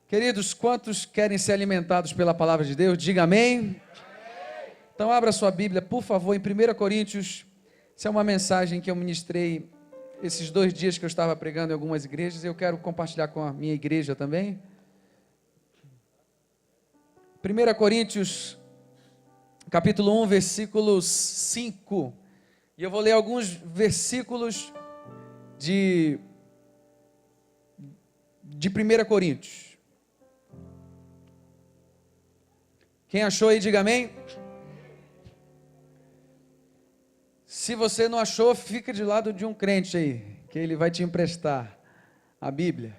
Queridos, quantos querem ser alimentados pela palavra de Deus? Diga amém. Então abra sua Bíblia, por favor, em 1 Coríntios. Essa é uma mensagem que eu ministrei esses 2 dias que eu estava pregando em algumas igrejas. Eu quero compartilhar com a minha igreja também. 1 Coríntios, capítulo 1, versículo 5. E eu vou ler alguns versículos de 1 Coríntios. Quem achou aí, diga amém. Se você não achou, fica de lado de um crente aí, que ele vai te emprestar a Bíblia.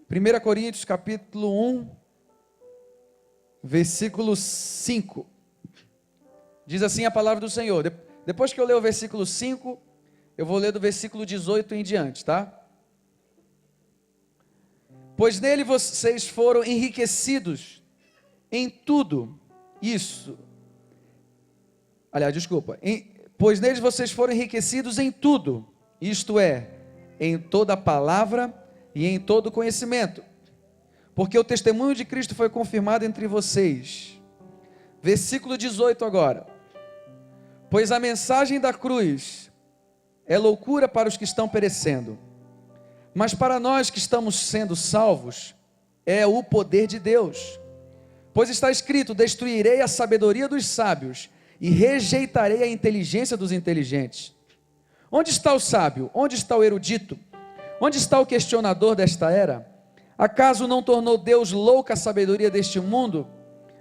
1 Coríntios, capítulo 1, versículo 5. Diz assim a palavra do Senhor. Depois que eu ler o versículo 5, eu vou ler do versículo 18 em diante, tá? Pois nele vocês foram enriquecidos em tudo isso. Aliás, desculpa. Pois neles vocês foram enriquecidos em tudo, isto é, em toda a palavra e em todo conhecimento, porque o testemunho de Cristo foi confirmado entre vocês. Versículo 18 agora. Pois a mensagem da cruz é loucura para os que estão perecendo, mas para nós que estamos sendo salvos, é o poder de Deus. Pois está escrito: destruirei a sabedoria dos sábios e rejeitarei a inteligência dos inteligentes. Onde está o sábio? Onde está o erudito? Onde está o questionador desta era? Acaso não tornou Deus louca a sabedoria deste mundo?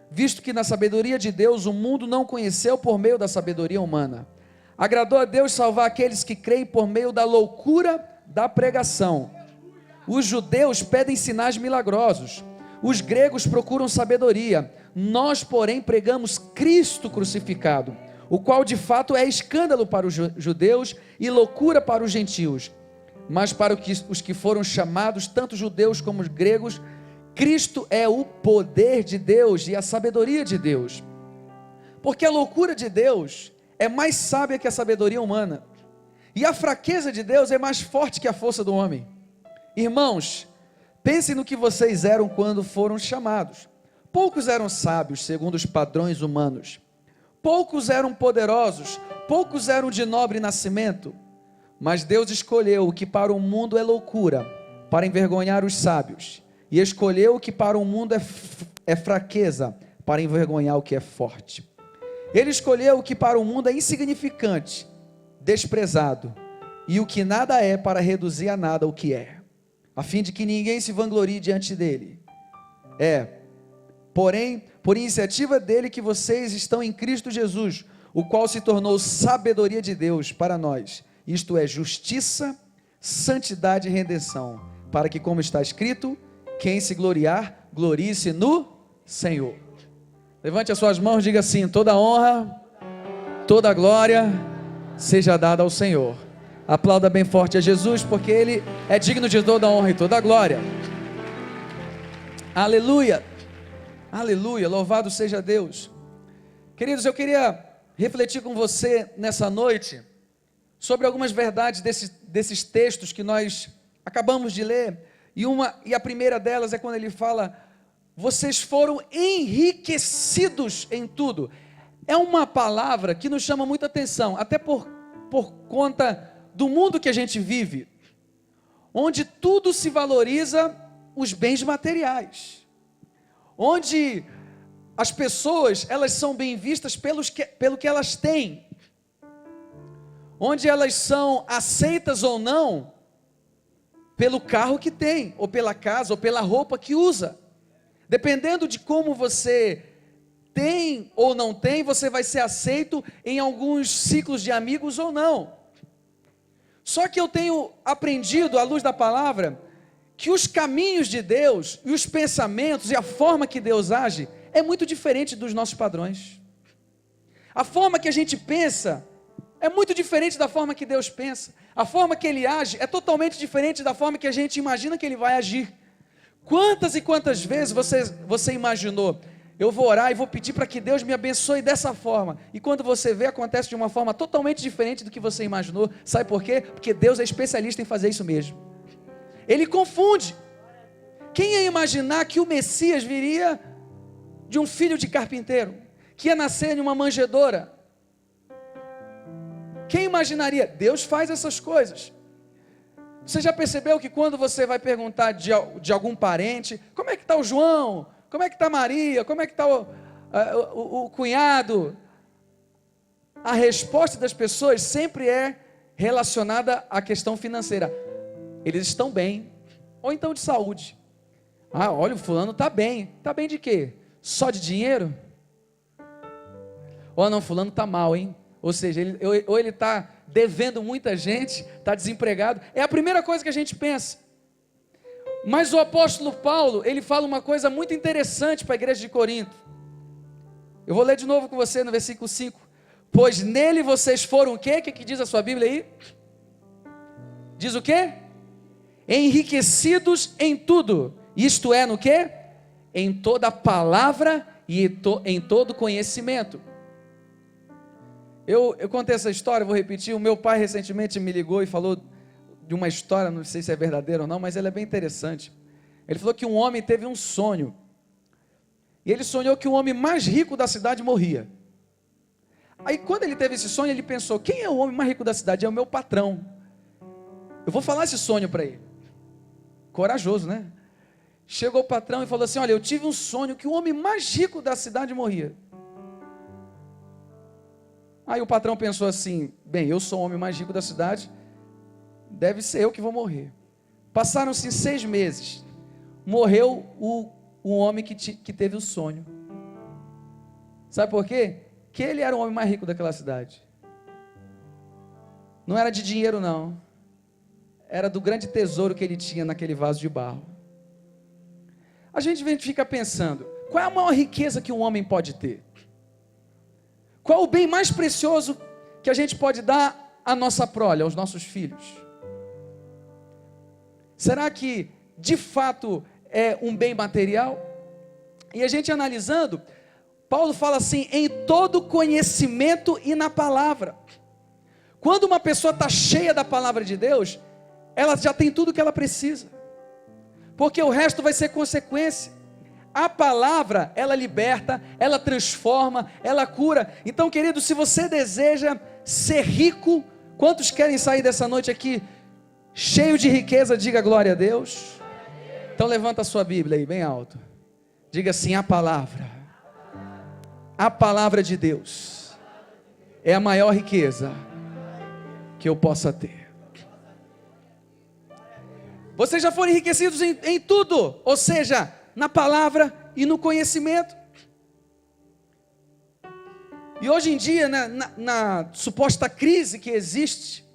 Visto que na sabedoria de Deus o mundo não conheceu por meio da sabedoria humana. Agradou a Deus salvar aqueles que creem por meio da loucura da pregação. Os judeus pedem sinais milagrosos, os gregos procuram sabedoria, nós porém pregamos Cristo crucificado, o qual de fato é escândalo para os judeus e loucura para os gentios, mas para os que foram chamados, tanto judeus como os gregos, Cristo é o poder de Deus e a sabedoria de Deus, porque a loucura de Deus é mais sábia que a sabedoria humana, e a fraqueza de Deus é mais forte que a força do homem. Irmãos, pensem no que vocês eram quando foram chamados. Poucos eram sábios segundo os padrões humanos, poucos eram poderosos, poucos eram de nobre nascimento, mas Deus escolheu o que para o mundo é loucura, para envergonhar os sábios, e escolheu o que para o mundo é fraqueza, para envergonhar o que é forte. Ele escolheu o que para o mundo é insignificante, desprezado, e o que nada é, para reduzir a nada o que é, a fim de que ninguém se vanglorie diante dele. Porém, por iniciativa dele que vocês estão em Cristo Jesus, o qual se tornou sabedoria de Deus para nós, isto é, justiça, santidade e redenção, para que, como está escrito, quem se gloriar, glorie-se no Senhor. Levante as suas mãos e diga assim: toda honra, toda glória seja dada ao Senhor. Aplauda bem forte a Jesus, porque Ele é digno de toda a honra e toda a glória. Aleluia, aleluia, louvado seja Deus. Queridos, eu queria refletir com você nessa noite sobre algumas verdades desses textos que nós acabamos de ler, e a primeira delas é quando ele fala: vocês foram enriquecidos em tudo. É uma palavra que nos chama muita atenção, até por conta do mundo que a gente vive, onde tudo se valoriza os bens materiais, onde as pessoas, elas são bem vistas pelo que elas têm, onde elas são aceitas ou não, pelo carro que tem, ou pela casa, ou pela roupa que usa. Dependendo de como você tem ou não tem, você vai ser aceito em alguns ciclos de amigos ou não. Só que eu tenho aprendido, à luz da palavra, que os caminhos de Deus, e os pensamentos, e a forma que Deus age, é muito diferente dos nossos padrões. A forma que a gente pensa é muito diferente da forma que Deus pensa. A forma que Ele age é totalmente diferente da forma que a gente imagina que Ele vai agir. Quantas e quantas vezes você imaginou eu vou orar e vou pedir para que Deus me abençoe dessa forma. E quando você vê, acontece de uma forma totalmente diferente do que você imaginou. Sabe por quê? Porque Deus é especialista em fazer isso mesmo. Ele confunde. Quem ia imaginar que o Messias viria de um filho de carpinteiro, que ia nascer em uma manjedoura? Quem imaginaria? Deus faz essas coisas. Você já percebeu que quando você vai perguntar de algum parente, como é que está o João? Como é que está Maria? Como é que está o cunhado? A resposta das pessoas sempre é relacionada à questão financeira. Eles estão bem, ou então de saúde. Ah, olha, o fulano está bem. Está bem de quê? Só de dinheiro? Ou não, fulano está mal, hein? Ou seja, ou ele está devendo muita gente, está desempregado. É a primeira coisa que a gente pensa. Mas o apóstolo Paulo, ele fala uma coisa muito interessante para a igreja de Corinto. Eu vou ler de novo com você no versículo 5. Pois nele vocês foram o quê? O que diz a sua Bíblia aí? Diz o quê? Enriquecidos em tudo. Isto é, no quê? Em toda palavra e em todo conhecimento. Eu contei essa história, vou repetir. O meu pai recentemente me ligou e falou de uma história, não sei se é verdadeira ou não, mas ela é bem interessante. Ele falou que um homem teve um sonho. E ele sonhou que o homem mais rico da cidade morria. Aí quando ele teve esse sonho, ele pensou: quem é o homem mais rico da cidade? É o meu patrão. Eu vou falar esse sonho para ele. Corajoso, né? Chegou o patrão e falou assim: olha, eu tive um sonho que o homem mais rico da cidade morria. Aí o patrão pensou assim: bem, eu sou o homem mais rico da cidade, deve ser eu que vou morrer. Passaram-se 6 meses, morreu o homem que teve o sonho. Sabe por quê? Que ele era o homem mais rico daquela cidade. Não era de dinheiro não, era do grande tesouro que ele tinha naquele vaso de barro. A gente fica pensando, qual é a maior riqueza que um homem pode ter? Qual o bem mais precioso que a gente pode dar à nossa prole, aos nossos filhos? Será que de fato é um bem material? E a gente analisando, Paulo fala assim: em todo conhecimento e na palavra. Quando uma pessoa está cheia da palavra de Deus, ela já tem tudo o que ela precisa, porque o resto vai ser consequência. A palavra, ela liberta, ela transforma, ela cura. Então, querido, se você deseja ser rico, quantos querem sair dessa noite aqui cheio de riqueza? Diga glória a Deus. Então levanta a sua Bíblia aí bem alto. Diga assim: a palavra de Deus é a maior riqueza que eu possa ter. Vocês já foram enriquecidos em tudo, ou seja, na palavra e no conhecimento. E hoje em dia, na suposta crise que existe,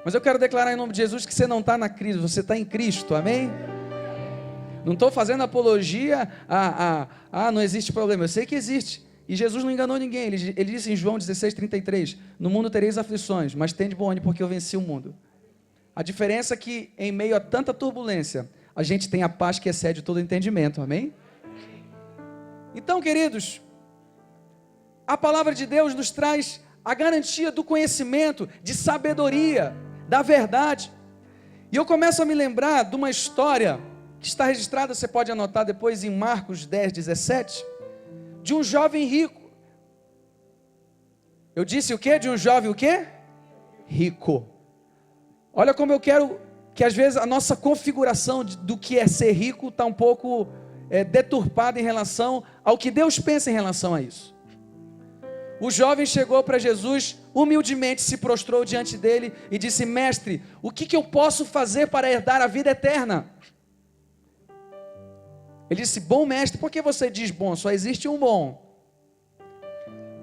mas eu quero declarar em nome de Jesus que você não está na crise, você está em Cristo, amém? Não estou fazendo apologia não existe problema, eu sei que existe, e Jesus não enganou ninguém. Ele disse em João 16:33, no mundo tereis aflições, mas tende bom ânimo, porque eu venci o mundo. A diferença é que em meio a tanta turbulência, a gente tem a paz que excede todo entendimento, amém? Então, queridos, a palavra de Deus nos traz a garantia do conhecimento, de sabedoria, da verdade. E eu começo a me lembrar de uma história que está registrada, você pode anotar depois em Marcos 10:17, de um jovem rico. Eu disse o quê? De um jovem o quê? Rico. Olha como eu quero que às vezes a nossa configuração do que é ser rico está um pouco deturpada em relação ao que Deus pensa em relação a isso. O jovem chegou para Jesus, humildemente se prostrou diante dele e disse: mestre, o que eu posso fazer para herdar a vida eterna? Ele disse: bom mestre, por que você diz bom? Só existe um bom.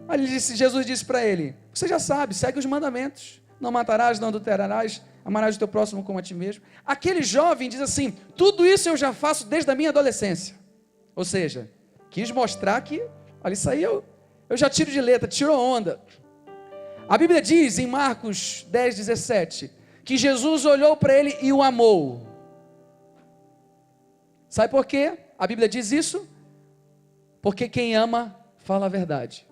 Aí Jesus disse para ele: você já sabe, segue os mandamentos. Não matarás, não adulterarás, amarás o teu próximo como a ti mesmo. Aquele jovem diz assim: tudo isso eu já faço desde a minha adolescência. Ou seja, quis mostrar que, olha, isso aí eu já tiro de letra, tirou onda. A Bíblia diz em Marcos 10:17, que Jesus olhou para ele e o amou. Sabe por quê? A Bíblia diz isso? Porque quem ama, fala a verdade.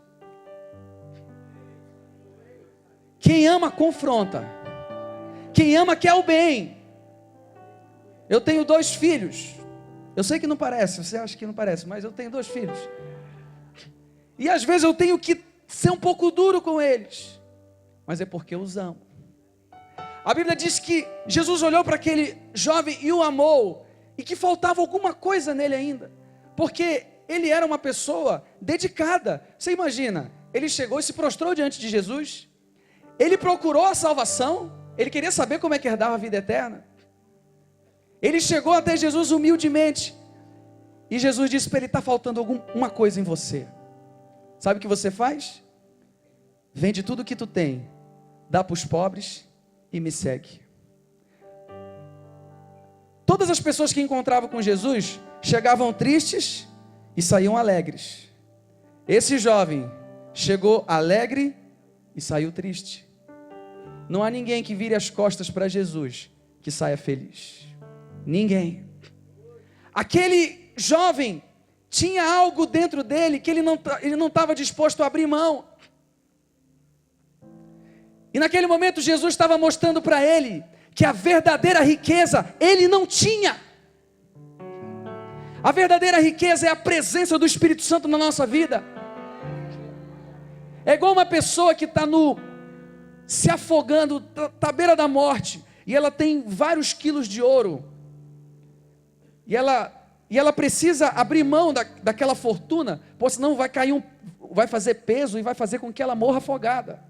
Quem ama, confronta. Quem ama, quer o bem. Eu tenho 2 filhos. Eu sei que não parece, você acha que não parece, mas eu tenho 2 filhos. E às vezes eu tenho que ser um pouco duro com eles. Mas é porque eu os amo. A Bíblia diz que Jesus olhou para aquele jovem e o amou. E que faltava alguma coisa nele ainda. Porque ele era uma pessoa dedicada. Você imagina, ele chegou e se prostrou diante de Jesus. Ele procurou a salvação. Ele queria saber como é que herdava a vida eterna. Ele chegou até Jesus humildemente. E Jesus disse para ele: está faltando alguma coisa em você. Sabe o que você faz? Vende tudo o que tu tem, dá para os pobres e me segue. Todas as pessoas que encontravam com Jesus chegavam tristes e saíam alegres. Esse jovem chegou alegre e saiu triste. Não há ninguém que vire as costas para Jesus que saia feliz. Ninguém. Aquele jovem tinha algo dentro dele que ele não estava disposto a abrir mão. E naquele momento Jesus estava mostrando para ele que a verdadeira riqueza ele não tinha. A verdadeira riqueza é a presença do Espírito Santo na nossa vida. É igual uma pessoa que está se afogando, está à beira da morte, e ela tem vários quilos de ouro, e ela precisa abrir mão daquela fortuna, porque senão vai fazer peso e vai fazer com que ela morra afogada.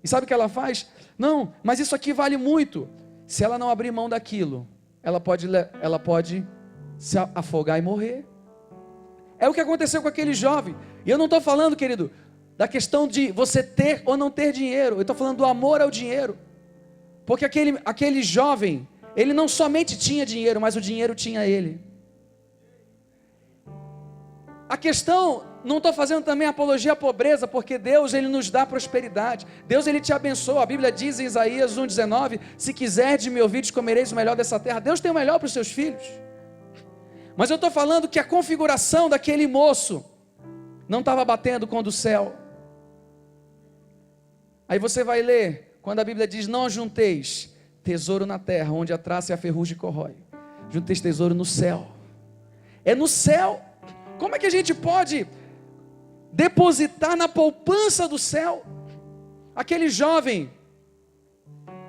E sabe o que ela faz? Não, mas isso aqui vale muito. Se ela não abrir mão daquilo, ela pode se afogar e morrer. É o que aconteceu com aquele jovem. E eu não estou falando, querido, da questão de você ter ou não ter dinheiro. Eu estou falando do amor ao dinheiro. Porque aquele jovem, ele não somente tinha dinheiro, mas o dinheiro tinha ele. A questão, não estou fazendo também apologia à pobreza, porque Deus, Ele nos dá prosperidade. Deus, Ele te abençoa. A Bíblia diz em Isaías 1,19, se quiserdes me ouvirdes, comereis o melhor dessa terra. Deus tem o melhor para os seus filhos. Mas eu estou falando que a configuração daquele moço não estava batendo com o do céu. Aí você vai ler, quando a Bíblia diz, não ajunteis tesouro na terra, onde a traça e a ferrugem corrói. Junteis tesouro no céu. É no céu. Como é que a gente pode depositar na poupança do céu? Aquele jovem,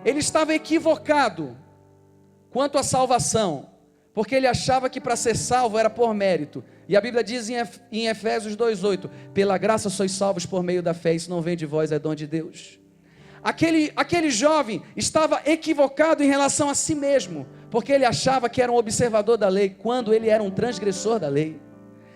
ele estava equivocado quanto à salvação, porque ele achava que para ser salvo era por mérito. E a Bíblia diz em Efésios 2,8, pela graça sois salvos por meio da fé, isso não vem de vós, é dom de Deus. Aquele jovem estava equivocado em relação a si mesmo, porque ele achava que era um observador da lei, quando ele era um transgressor da lei.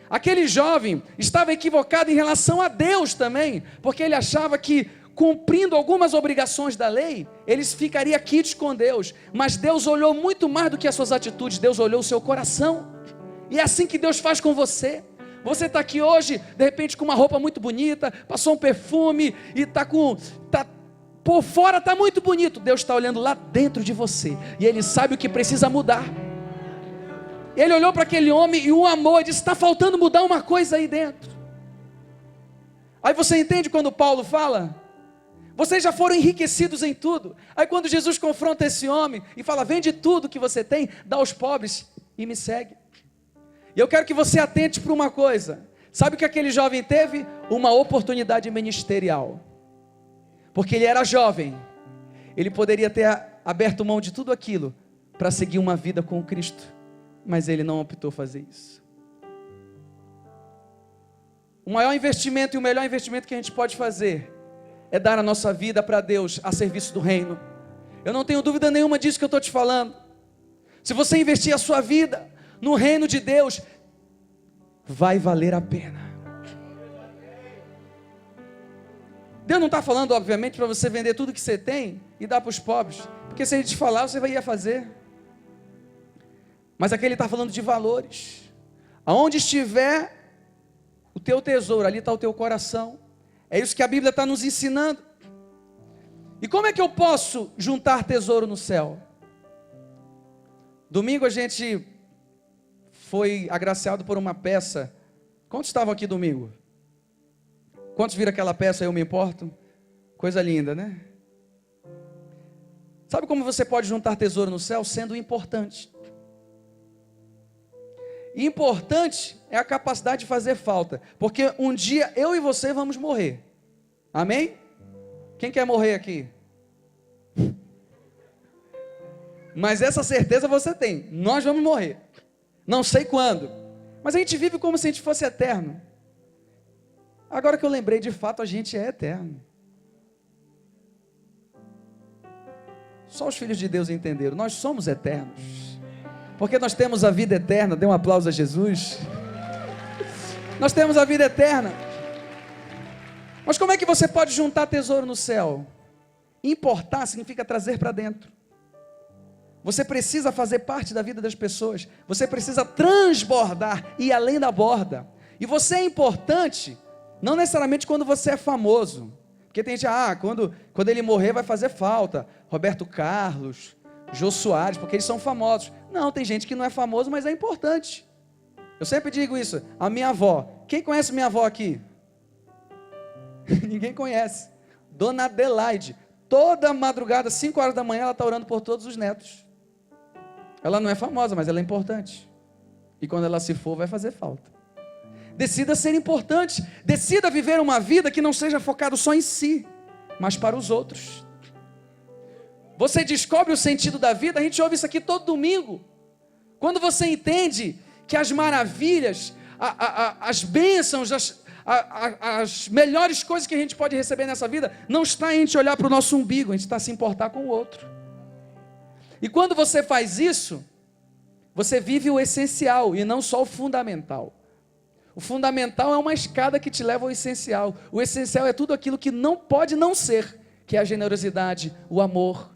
Aquele jovem estava equivocado em relação a Deus também, porque ele achava que, cumprindo algumas obrigações da lei, ele ficaria quites com Deus. Mas Deus olhou muito mais do que as suas atitudes, Deus olhou o seu coração. E é assim que Deus faz com você. Você está aqui hoje, de repente com uma roupa muito bonita, passou um perfume e por fora está muito bonito. Deus está olhando lá dentro de você e Ele sabe o que precisa mudar. Ele olhou para aquele homem e o amou e disse, está faltando mudar uma coisa aí dentro. Aí você entende quando Paulo fala? Vocês já foram enriquecidos em tudo. Aí quando Jesus confronta esse homem e fala, vende tudo que você tem, dá aos pobres e me segue. E eu quero que você atente para uma coisa. Sabe o que aquele jovem teve? Uma oportunidade ministerial. Porque ele era jovem. Ele poderia ter aberto mão de tudo aquilo para seguir uma vida com Cristo. Mas ele não optou fazer isso. O maior investimento e o melhor investimento que a gente pode fazer é dar a nossa vida para Deus a serviço do reino. Eu não tenho dúvida nenhuma disso que eu estou te falando. Se você investir a sua vida no reino de Deus, vai valer a pena. Deus não está falando, obviamente, para você vender tudo que você tem e dar para os pobres, porque se Ele te falar, você ia fazer. Mas aqui Ele está falando de valores. Aonde estiver o teu tesouro, ali está o teu coração. É isso que a Bíblia está nos ensinando. E como é que eu posso juntar tesouro no céu? Domingo a gente foi agraciado por uma peça Quantos estavam aqui domingo? Quantos viram aquela peça Eu Me Importo? Coisa linda, né? Sabe como você pode juntar tesouro no céu? Sendo importante. E importante é a capacidade de fazer falta. Porque um dia eu e você vamos morrer. Amém? Quem quer morrer aqui? Mas essa certeza você tem. Nós vamos morrer. Não sei quando. Mas a gente vive como se a gente fosse eterno. Agora que eu lembrei, de fato a gente é eterno. Só os filhos de Deus entenderam. Nós somos eternos. Porque nós temos a vida eterna. Dê um aplauso a Jesus. Nós temos a vida eterna. Mas como é que você pode juntar tesouro no céu? Importar significa trazer para dentro. Você precisa fazer parte da vida das pessoas. Você precisa transbordar, ir além da borda. E você é importante, não necessariamente quando você é famoso. Porque tem gente, quando ele morrer vai fazer falta. Roberto Carlos, Jô Soares, porque eles são famosos. Não, tem gente que não é famoso, mas é importante. Eu sempre digo isso. A minha avó. Quem conhece minha avó aqui? Ninguém conhece. Dona Adelaide. Toda madrugada, 5 horas da manhã, ela está orando por todos os netos. Ela não é famosa, mas ela é importante. E quando ela se for, vai fazer falta. Decida ser importante. Decida viver uma vida que não seja focado só em si, mas para os outros. Você descobre o sentido da vida. A gente ouve isso aqui todo domingo. Quando você entende que as maravilhas, as bênçãos, as melhores coisas que a gente pode receber nessa vida, não está em a gente olhar para o nosso umbigo, a gente está a se importar com o outro. E quando você faz isso, você vive o essencial e não só o fundamental. O fundamental é uma escada que te leva ao essencial. O essencial é tudo aquilo que não pode não ser, que é a generosidade, o amor.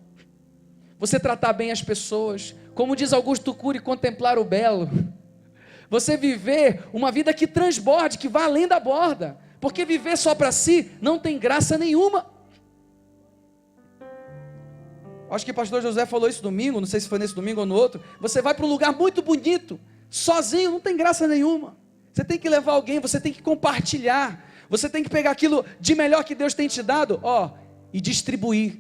Você tratar bem as pessoas, como diz Augusto Cury, contemplar o belo. Você viver uma vida que transborde, que vá além da borda. Porque viver só para si não tem graça nenhuma. Acho que o pastor José falou isso domingo, não sei se foi nesse domingo ou no outro. Você vai para um lugar muito bonito, sozinho, não tem graça nenhuma. Você tem que levar alguém, você tem que compartilhar. Você tem que pegar aquilo de melhor que Deus tem te dado, e distribuir.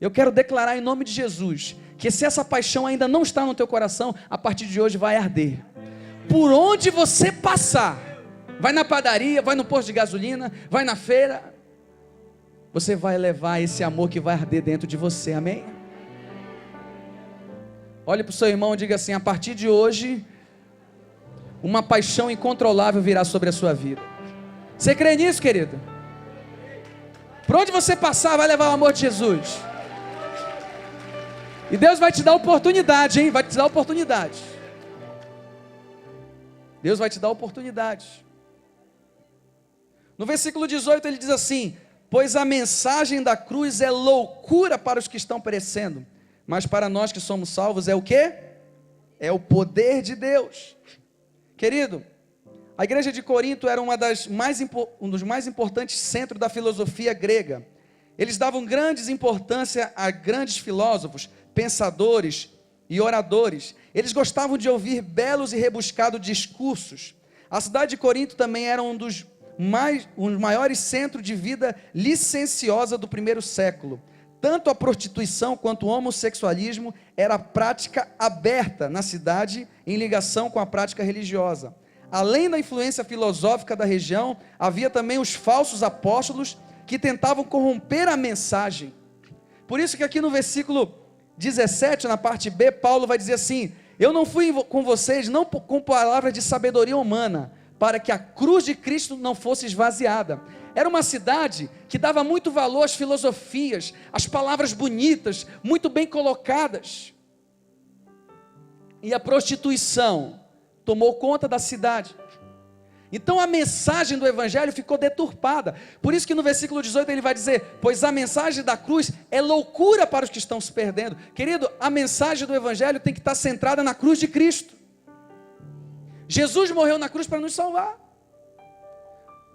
Eu quero declarar em nome de Jesus, que se essa paixão ainda não está no teu coração, a partir de hoje vai arder. Por onde você passar, vai na padaria, vai no posto de gasolina, vai na feira, você vai levar esse amor que vai arder dentro de você, amém? Olhe para o seu irmão e diga assim: a partir de hoje, uma paixão incontrolável virá sobre a sua vida. Você crê nisso, querido? Por onde você passar, vai levar o amor de Jesus. E Deus vai te dar oportunidade, hein? Vai te dar oportunidade. Deus vai te dar oportunidade. No versículo 18 ele diz assim: pois a mensagem da cruz é loucura para os que estão perecendo, mas para nós que somos salvos é o quê? É o poder de Deus. Querido, a igreja de Corinto era um dos mais importantes centros da filosofia grega. Eles davam grande importância a grandes filósofos, pensadores e oradores. Eles gostavam de ouvir belos e rebuscados discursos. A cidade de Corinto também era um dos maiores centros de vida licenciosa do primeiro século. Tanto a prostituição quanto o homossexualismo era prática aberta na cidade, em ligação com a prática religiosa. Além da influência filosófica da região, havia também os falsos apóstolos que tentavam corromper a mensagem. Por isso que aqui no versículo 17, na parte B, Paulo vai dizer assim: eu não fui com vocês, não com palavras de sabedoria humana, para que a cruz de Cristo não fosse esvaziada. Era uma cidade que dava muito valor às filosofias, às palavras bonitas, muito bem colocadas. E a prostituição tomou conta da cidade. Então a mensagem do evangelho ficou deturpada. Por isso que no versículo 18 ele vai dizer: pois a mensagem da cruz é loucura para os que estão se perdendo. Querido, a mensagem do evangelho tem que estar centrada na cruz de Cristo. Jesus morreu na cruz para nos salvar.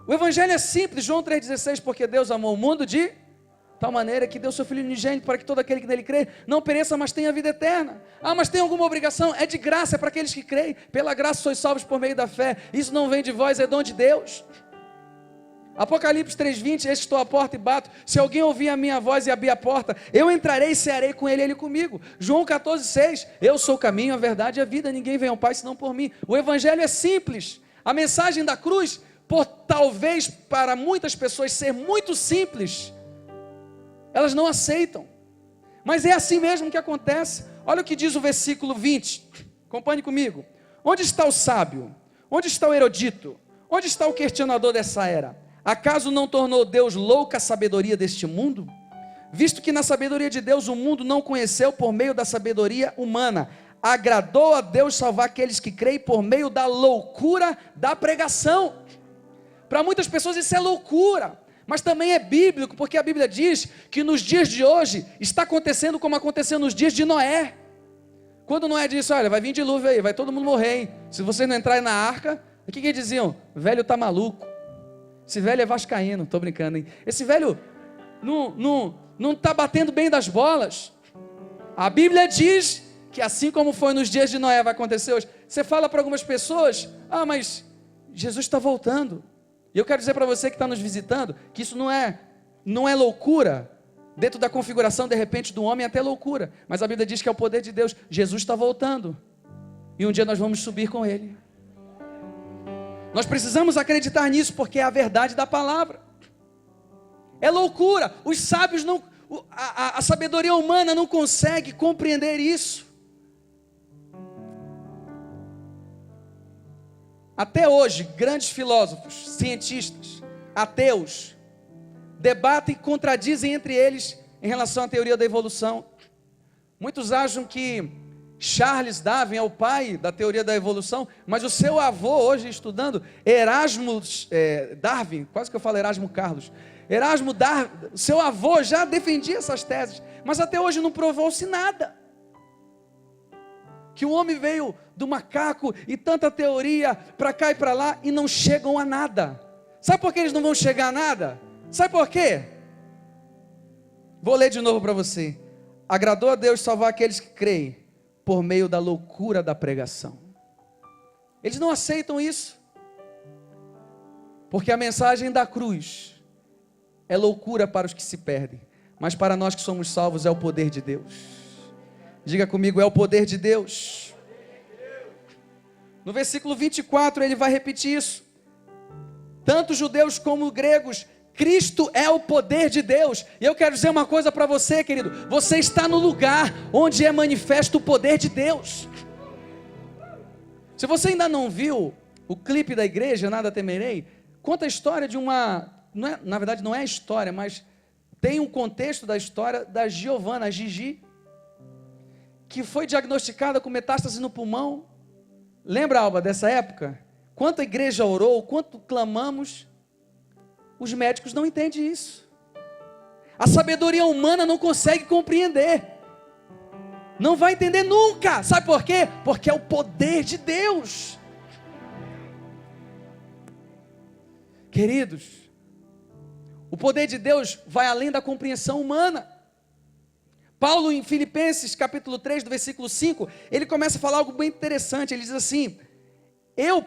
O evangelho é simples, João 3,16, porque Deus amou o mundo de tal maneira que deu seu Filho unigênito para que todo aquele que nele crê não pereça, mas tenha vida eterna. Ah, mas tem alguma obrigação? É de graça, é para aqueles que creem. Pela graça sois salvos por meio da fé. Isso não vem de vós, é dom de Deus. Apocalipse 3:20, eis que estou à porta e bato. Se alguém ouvir a minha voz e abrir a porta, eu entrarei e cearei com ele, ele comigo. João 14:6, eu sou o caminho, a verdade e a vida. Ninguém vem ao Pai senão por mim. O evangelho é simples. A mensagem da cruz, por talvez para muitas pessoas ser muito simples, elas não aceitam. Mas é assim mesmo que acontece. Olha o que diz o versículo 20. Acompanhe comigo. Onde está o sábio? Onde está o erudito? Onde está o questionador dessa era? Acaso não tornou Deus louca a sabedoria deste mundo? Visto que na sabedoria de Deus o mundo não conheceu por meio da sabedoria humana, agradou a Deus salvar aqueles que creem por meio da loucura da pregação. Para muitas pessoas isso é loucura, mas também é bíblico, porque a Bíblia diz que nos dias de hoje está acontecendo como aconteceu nos dias de Noé. Quando Noé disse, olha, vai vir dilúvio aí, vai todo mundo morrer, hein? Se vocês não entrarem na arca, o que eles diziam? Velho está maluco. Esse velho é vascaíno, estou brincando, hein? Esse velho não está batendo bem das bolas. A Bíblia diz que assim como foi nos dias de Noé, vai acontecer hoje. Você fala para algumas pessoas, ah, mas Jesus está voltando. E eu quero dizer para você que está nos visitando, que isso não é loucura. Dentro da configuração, de repente, do homem, é até loucura. Mas a Bíblia diz que é o poder de Deus. Jesus está voltando. E um dia nós vamos subir com Ele. Nós precisamos acreditar nisso, porque é a verdade da palavra. É loucura. Os sábios não... A sabedoria humana não consegue compreender isso. Até hoje, grandes filósofos, cientistas, ateus, debatem e contradizem entre eles em relação à teoria da evolução. Muitos acham que Charles Darwin é o pai da teoria da evolução, mas o seu avô, hoje estudando, Erasmo Darwin, quase que eu falo Erasmo Carlos, Erasmo Darwin, seu avô já defendia essas teses, mas até hoje não provou-se nada. Que o homem veio do macaco e tanta teoria para cá e para lá e não chegam a nada. Sabe por que eles não vão chegar a nada? Sabe por quê? Vou ler de novo para você. Agradou a Deus salvar aqueles que creem por meio da loucura da pregação. Eles não aceitam isso. Porque a mensagem da cruz é loucura para os que se perdem, mas para nós que somos salvos é o poder de Deus. Diga comigo, é o poder de Deus. No versículo 24 ele vai repetir isso. Tanto judeus como gregos, Cristo é o poder de Deus. E eu quero dizer uma coisa para você, querido. Você está no lugar onde é manifesto o poder de Deus. Se você ainda não viu o clipe da igreja, Nada Temerei, conta a história de uma... na verdade não é a história, mas tem um contexto da história da Giovana, a Gigi, que foi diagnosticada com metástase no pulmão. Lembra, Alba, dessa época? Quanto a igreja orou, quanto clamamos, os médicos não entendem isso. A sabedoria humana não consegue compreender. Não vai entender nunca. Sabe por quê? Porque é o poder de Deus. Queridos, o poder de Deus vai além da compreensão humana. Paulo, em Filipenses, capítulo 3, do versículo 5, ele começa a falar algo bem interessante. Ele diz assim, eu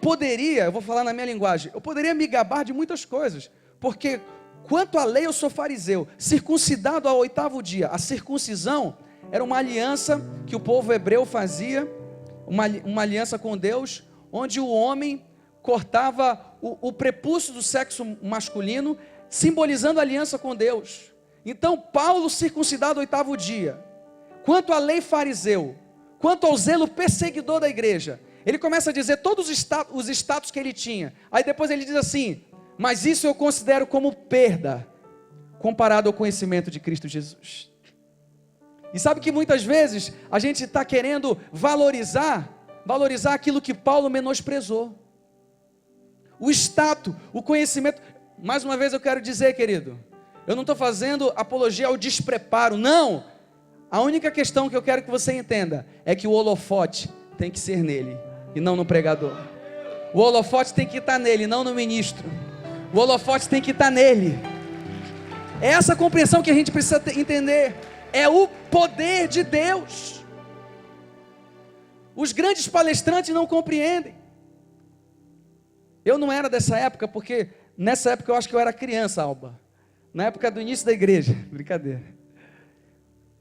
vou falar na minha linguagem, eu poderia me gabar de muitas coisas, porque quanto à lei eu sou fariseu, circuncidado ao 8º dia. A circuncisão era uma aliança que o povo hebreu fazia, uma aliança com Deus, onde o homem cortava o prepúcio do sexo masculino, simbolizando a aliança com Deus. Então Paulo, circuncidado ao 8º dia, quanto à lei fariseu, quanto ao zelo perseguidor da igreja, ele começa a dizer todos os status que ele tinha. Aí depois ele diz assim, mas isso eu considero como perda, comparado ao conhecimento de Cristo Jesus. E sabe que muitas vezes a gente está querendo valorizar aquilo que Paulo menosprezou. O status, o conhecimento. Mais uma vez eu quero dizer, querido, eu não estou fazendo apologia ao despreparo, não. A única questão que eu quero que você entenda é que o holofote tem que ser nele e não no pregador. O holofote tem que estar nele, não no ministro. O holofote tem que estar nele. É essa compreensão que a gente precisa entender. É o poder de Deus. Os grandes palestrantes não compreendem. Eu não era dessa época, porque nessa época eu acho que eu era criança, Alba. Na época do início da igreja. Brincadeira.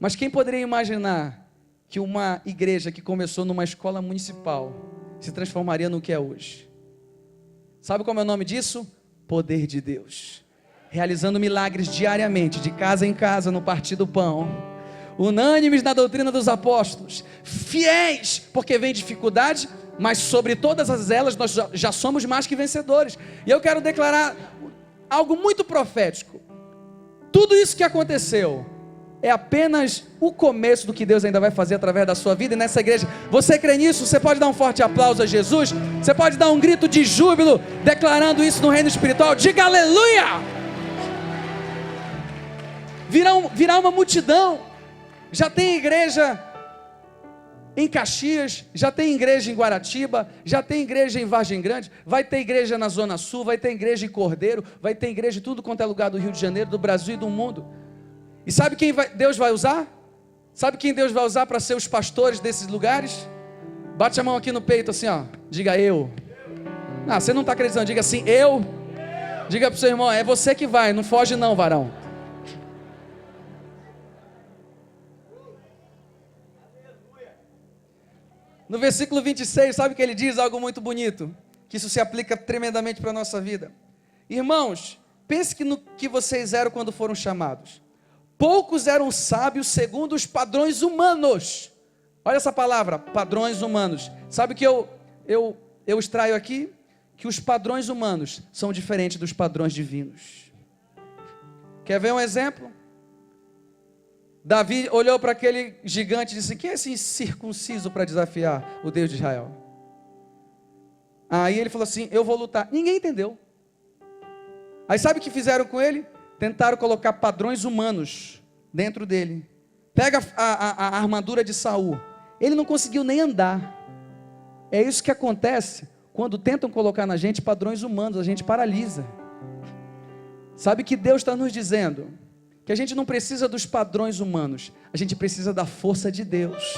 Mas quem poderia imaginar que uma igreja que começou numa escola municipal se transformaria no que é hoje? Sabe como é o nome disso? Poder de Deus. Realizando milagres diariamente, de casa em casa, no partir do pão. Unânimes na doutrina dos apóstolos. Fiéis, porque vem dificuldade, mas sobre todas elas nós já somos mais que vencedores. E eu quero declarar algo muito profético. Tudo isso que aconteceu é apenas o começo do que Deus ainda vai fazer através da sua vida e nessa igreja. Você crê nisso? Você pode dar um forte aplauso a Jesus? Você pode dar um grito de júbilo declarando isso no reino espiritual? Diga aleluia! Virá uma multidão. Já tem igreja em Caxias, já tem igreja em Guaratiba, já tem igreja em Vargem Grande, vai ter igreja na Zona Sul, vai ter igreja em Cordeiro, vai ter igreja em tudo quanto é lugar do Rio de Janeiro, do Brasil e do mundo. E sabe quem Deus vai usar? Sabe quem Deus vai usar para ser os pastores desses lugares? Bate a mão aqui no peito assim, ó. Diga eu. Não, você não está acreditando, diga assim, eu. Diga para o seu irmão, é você que vai, não foge não, varão. No versículo 26, sabe o que ele diz? Algo muito bonito, que isso se aplica tremendamente para a nossa vida. Irmãos, pense no que vocês eram quando foram chamados. Poucos eram sábios segundo os padrões humanos. Olha essa palavra, padrões humanos. Sabe o que eu extraio aqui? Que os padrões humanos são diferentes dos padrões divinos. Quer ver um exemplo? Davi olhou para aquele gigante e disse: quem é esse incircunciso para desafiar o Deus de Israel? Aí ele falou assim: eu vou lutar. Ninguém entendeu. Aí sabe o que fizeram com ele? Tentaram colocar padrões humanos dentro dele. Pega a armadura de Saul. Ele não conseguiu nem andar. É isso que acontece quando tentam colocar na gente padrões humanos. A gente paralisa. Sabe que Deus está nos dizendo? Que a gente não precisa dos padrões humanos. A gente precisa da força de Deus.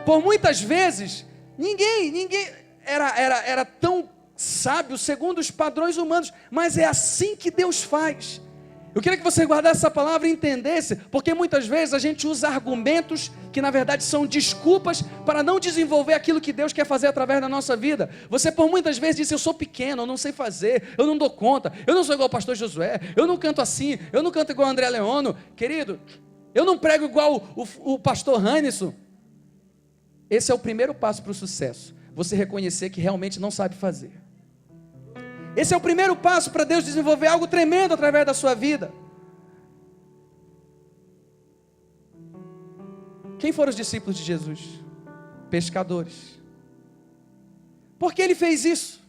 Por muitas vezes, ninguém era tão sábio segundo os padrões humanos, mas é assim que Deus faz. Eu queria que você guardasse essa palavra e entendesse, porque muitas vezes a gente usa argumentos que na verdade são desculpas para não desenvolver aquilo que Deus quer fazer através da nossa vida. Você por muitas vezes diz: eu sou pequeno, eu não sei fazer, eu não dou conta, eu não sou igual o pastor Josué, eu não canto assim, eu não canto igual o André Leono. Querido, eu não prego igual o pastor Hanison. Esse é o primeiro passo para o sucesso, você reconhecer que realmente não sabe fazer. Esse é o primeiro passo para Deus desenvolver algo tremendo através da sua vida. Quem foram os discípulos de Jesus? Pescadores. Por que ele fez isso?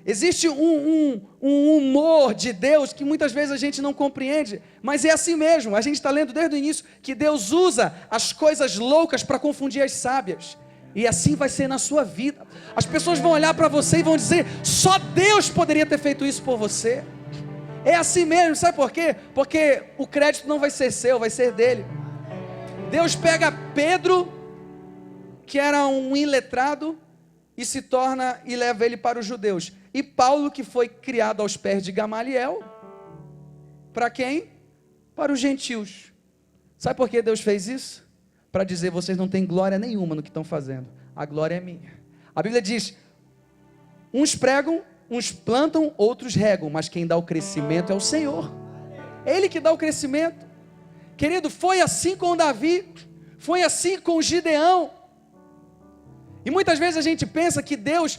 Existe um humor de Deus que muitas vezes a gente não compreende, mas é assim mesmo. A gente está lendo desde o início que Deus usa as coisas loucas para confundir as sábias. E assim vai ser na sua vida. As pessoas vão olhar para você e vão dizer: só Deus poderia ter feito isso por você. É assim mesmo, sabe por quê? Porque o crédito não vai ser seu, vai ser dele. Deus pega Pedro, que era um iletrado, e leva ele para os judeus. E Paulo, que foi criado aos pés de Gamaliel, para quem? Para os gentios. Sabe por que Deus fez isso? Para dizer: vocês não têm glória nenhuma no que estão fazendo, a glória é minha. A Bíblia diz: uns pregam, uns plantam, outros regam, mas quem dá o crescimento é o Senhor. É Ele que dá o crescimento. Querido, foi assim com Davi, foi assim com Gideão. E muitas vezes a gente pensa que Deus,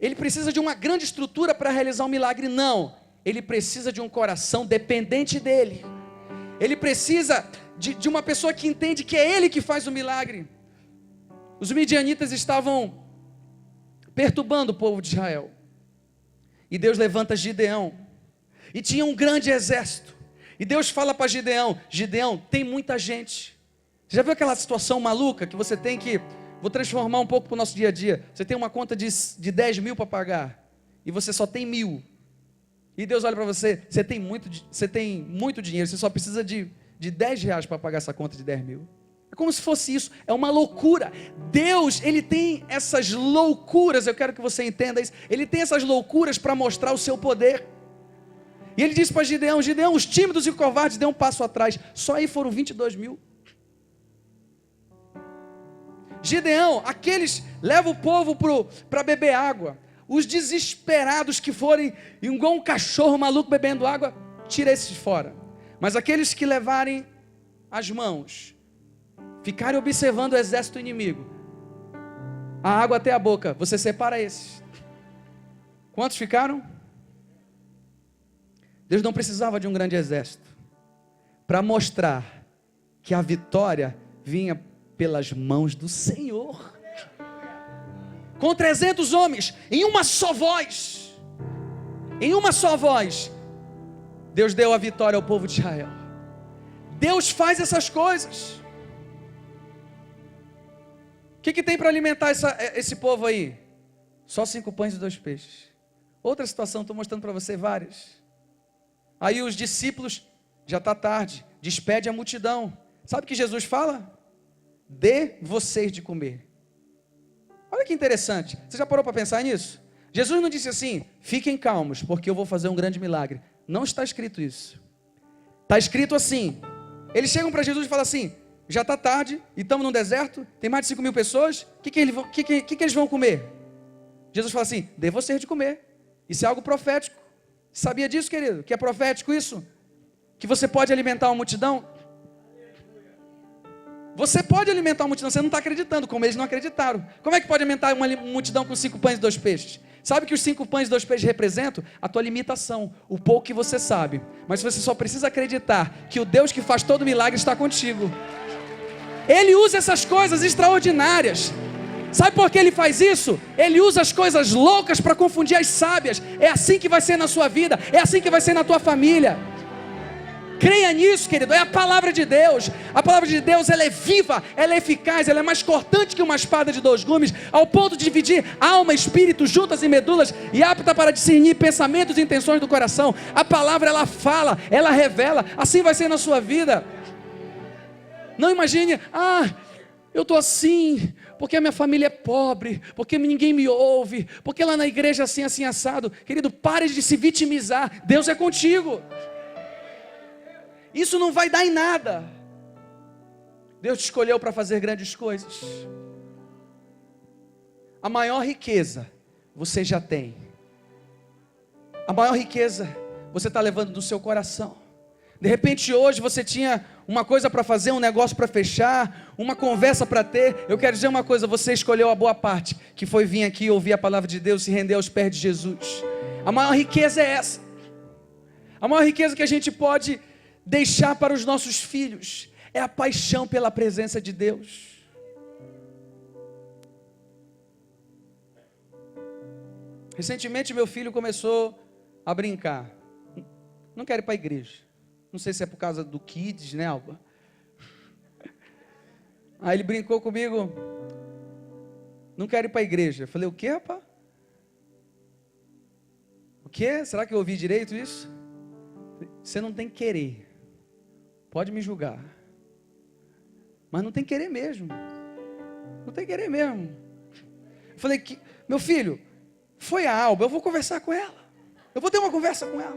Ele precisa de uma grande estrutura para realizar um milagre. Não, Ele precisa de um coração dependente dEle. Ele precisa de uma pessoa que entende que é Ele que faz o milagre. Os midianitas estavam perturbando o povo de Israel. E Deus levanta Gideão. E tinha um grande exército. E Deus fala para Gideão: Gideão, tem muita gente. Você já viu aquela situação maluca que você tem que... Vou transformar um pouco para o nosso dia a dia. Você tem uma conta de 10 mil para pagar. E você só tem 1.000. E Deus olha para você, você tem muito dinheiro, você só precisa de 10 reais para pagar essa conta de 10 mil. É como se fosse isso, é uma loucura. Deus, Ele tem essas loucuras, eu quero que você entenda isso. Ele tem essas loucuras para mostrar o seu poder. E Ele disse para Gideão, Gideão, os tímidos e covardes dê um passo atrás. Só aí foram 22 mil. Gideão, aqueles, leva o povo para beber água. Os desesperados que forem igual um cachorro maluco bebendo água, tira esses fora. Mas aqueles que levarem as mãos, ficarem observando o exército inimigo, a água até a boca, você separa esses. Quantos ficaram? Deus não precisava de um grande exército para mostrar que a vitória vinha pelas mãos do Senhor. Com 300 homens, em uma só voz, Deus deu a vitória ao povo de Israel. Deus faz essas coisas. O que tem para alimentar esse povo aí? Só 5 pães e 2 peixes. Outra situação, estou mostrando para você várias. Aí os discípulos, já está tarde, despede a multidão. Sabe o que Jesus fala? Dê vocês de comer. Olha que interessante, você já parou para pensar nisso? Jesus não disse assim, fiquem calmos, porque eu vou fazer um grande milagre. Não está escrito isso. Está escrito assim, eles chegam para Jesus e falam assim, já está tarde, e estamos no deserto, tem mais de 5 mil pessoas, o que eles vão comer? Jesus fala assim, dê vocês de comer. Isso é algo profético. Sabia disso, querido? Que é profético isso? Que você pode alimentar uma multidão? Você pode alimentar uma multidão, você não está acreditando, como eles não acreditaram. Como é que pode alimentar uma multidão com 5 pães e 2 peixes? Sabe que os 5 pães e 2 peixes representam? A tua limitação, o pouco que você sabe. Mas você só precisa acreditar que o Deus que faz todo milagre está contigo. Ele usa essas coisas extraordinárias. Sabe por que Ele faz isso? Ele usa as coisas loucas para confundir as sábias. É assim que vai ser na sua vida, é assim que vai ser na tua família. Creia nisso, querido, é a palavra de Deus. A palavra de Deus, ela é viva, ela é eficaz, ela é mais cortante que uma espada de 2 gumes, ao ponto de dividir alma, espírito, juntas e medulas, e apta para discernir pensamentos e intenções do coração. A palavra, ela fala, ela revela, assim vai ser na sua vida. Não imagine, eu estou assim, porque a minha família é pobre, porque ninguém me ouve, porque lá na igreja assim, assim, assado. Querido, pare de se vitimizar, Deus é contigo. Isso não vai dar em nada. Deus te escolheu para fazer grandes coisas. A maior riqueza você já tem. A maior riqueza você está levando do seu coração. De repente hoje você tinha uma coisa para fazer, um negócio para fechar, uma conversa para ter. Eu quero dizer uma coisa, você escolheu a boa parte, que foi vir aqui ouvir a palavra de Deus, se render aos pés de Jesus. A maior riqueza é essa. A maior riqueza que a gente pode deixar para os nossos filhos é a paixão pela presença de Deus. Recentemente meu filho começou a brincar. Não quero ir para a igreja. Não sei se é por causa do Kids, né, Alba? Aí ele brincou comigo. Não quero ir para a igreja. Eu falei, o quê, rapaz? O quê? Será que eu ouvi direito isso? Você não tem que querer. Pode me julgar. Mas não tem que querer mesmo. Não tem que querer mesmo. Eu falei, meu filho, foi a Alba, eu vou conversar com ela. Eu vou ter uma conversa com ela.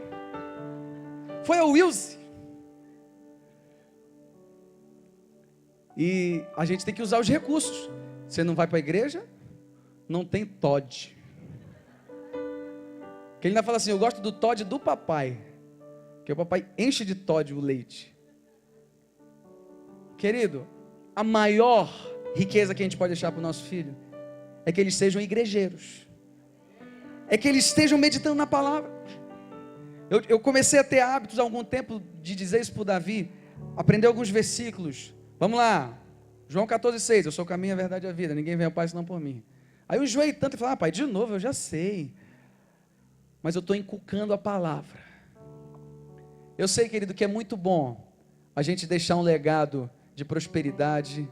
Foi a Wilson. E a gente tem que usar os recursos. Você não vai para a igreja? Não tem Todd. Que ele ainda fala assim, eu gosto do Todd do papai. Que o papai enche de Todd o leite. Querido, a maior riqueza que a gente pode deixar para o nosso filho é que eles sejam igrejeiros. É que eles estejam meditando na palavra. Eu comecei a ter hábitos há algum tempo de dizer isso para o Davi. Aprender alguns versículos. Vamos lá. João 14,6. Eu sou o caminho, a verdade e a vida. Ninguém vem ao Pai senão por mim. Aí eu enjoei tanto e falei, pai, de novo, eu já sei. Mas eu estou inculcando a palavra. Eu sei, querido, que é muito bom a gente deixar um legado de prosperidade,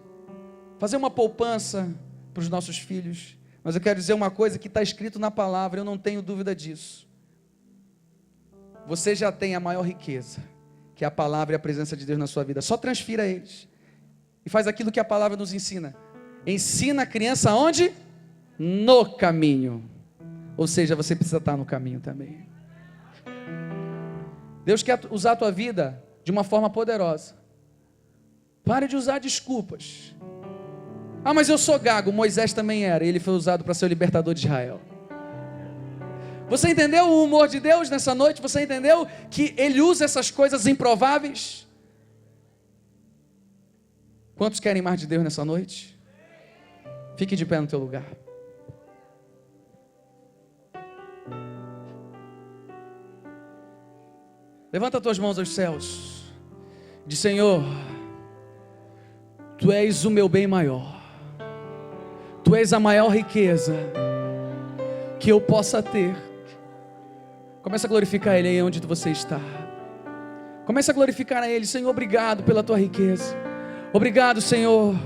fazer uma poupança para os nossos filhos. Mas eu quero dizer uma coisa que está escrito na palavra, eu não tenho dúvida disso. você já tem a maior riqueza, que é a palavra e a presença de Deus na sua vida. Só transfira eles. E faz aquilo que a palavra nos ensina. Ensina a criança onde? No caminho. Ou seja, você precisa estar no caminho também. Deus quer usar a tua vida de uma forma poderosa. Pare de usar desculpas. Ah, mas eu sou gago. Moisés também era. Ele foi usado para ser o libertador de Israel. Você entendeu o humor de Deus nessa noite? Você entendeu que Ele usa essas coisas improváveis? Quantos querem mais de Deus nessa noite? Fique de pé no teu lugar. Levanta as tuas mãos aos céus. Diz: Senhor, Tu és o meu bem maior. Tu és a maior riqueza que eu possa ter. Comece a glorificar Ele aí onde você está. Comece a glorificar a Ele. Senhor, obrigado pela Tua riqueza. Obrigado, Senhor,